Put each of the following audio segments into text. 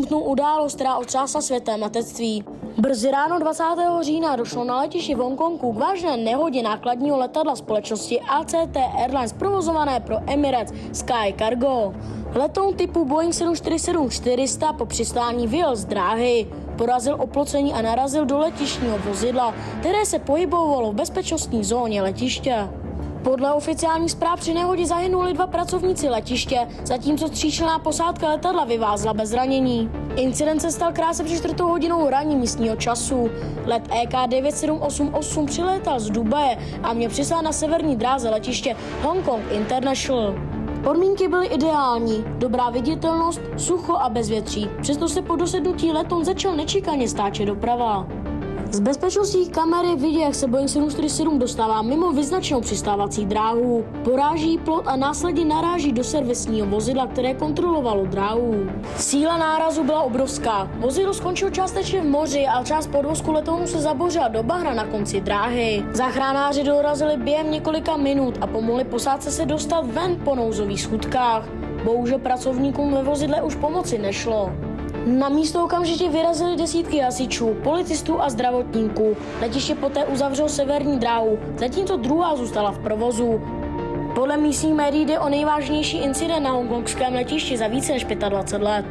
Smutnou událost, která otřásla světem letectví. Brzy ráno 20. října došlo na letišti v Hongkongu k vážné nehodě nákladního letadla společnosti ACT Airlines provozované pro Emirates Sky Cargo. Letoun typu Boeing 747-400 po přistání vyjel z dráhy, porazil oplocení a narazil do letištního vozidla, které se pohybovalo v bezpečnostní zóně letiště. Podle oficiálních zpráv při nehodě zahynuli 2 pracovníci letiště, zatímco 3členná posádka letadla vyvázla bez zranění. Incident se stal krátce před 4 hodinou ranní místního času. Let EK 9788 přilétal z Dubaje a měl přistát na severní dráze letiště Hong Kong International. Podmínky byly ideální, dobrá viditelnost, sucho a bezvětří, přesto se po dosednutí letoun začal nečekaně stáčet doprava. Z bezpečnostní kamery vidí, jak se Boeing 747 dostává mimo vyznačenou přistávací dráhu, poráží plot a následně naráží do servisního vozidla, které kontrolovalo dráhu. Síla nárazu byla obrovská. Vozidlo skončilo částečně v moři a část podvozku letounu se zabořila do bahna na konci dráhy. Záchranáři dorazili během několika minut a pomohli posádce se dostat ven po nouzových schůdkách. Bohužel pracovníkům ve vozidle už pomoci nešlo. Na místo okamžitě vyrazily desítky hasičů, policistů a zdravotníků. Letiště poté uzavřelo severní dráhu, zatímco druhá zůstala v provozu. Podle místních médií jde o nejvážnější incident na hongkongském letišti za více než 25 let.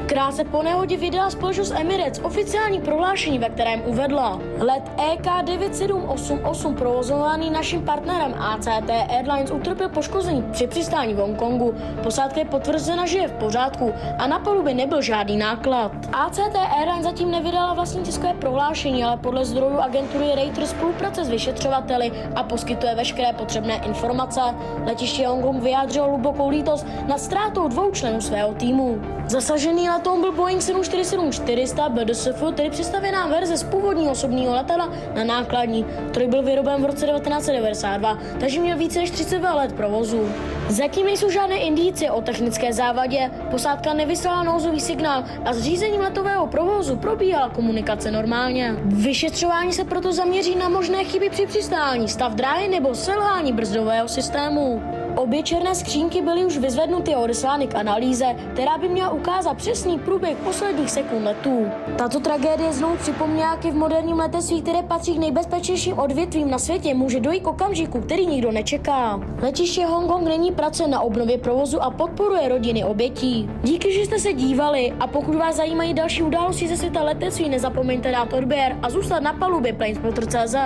Krátce po nehodě vydala společnost Emirates oficiální prohlášení, ve kterém uvedla: let EK 9788 provozovaný naším partnerem ACT Airlines utrpěl poškození při přistání v Hongkongu. Posádka je potvrzena, že je v pořádku a na palubě nebyl žádný náklad. ACT Airlines zatím nevydala vlastní tiskové prohlášení, ale podle zdrojů agentury Reuters spolupracuje s vyšetřovateli a poskytuje veškeré potřebné informace. Letiště Hongkong vyjádřilo hlubokou lítost nad ztrátou 2 členů svého týmu. Zasažený letoun byl Boeing 747-400 BDSF, tedy přestavěná verze z původního osobního letadla na nákladní, který byl vyroben v roce 1992, takže měl více než 32 let provozu. Zatím nejsou žádné indicie o technické závadě, posádka nevyslala nouzový signál a s řízením letového provozu probíhala komunikace normálně. Vyšetřování se proto zaměří na možné chyby při přistání, stav dráhy nebo selhání brzdového systému. Obě černé skřínky byly už vyzvednuty a odeslány k analýze, která by měla ukázat přesný průběh posledních sekund letů. Tato tragédie znovu připomněla, jak i v moderním letectví, které patří k nejbezpečnějším odvětvím na světě, může dojít k okamžiku, který nikdo nečeká. Letiště Hongkong nyní pracuje na obnově provozu a podporuje rodiny obětí. Díky, že jste se dívali, a pokud vás zajímají další události ze světa letectví, nezapomeňte dát odběr a zůstat na palubě planespotter.cz.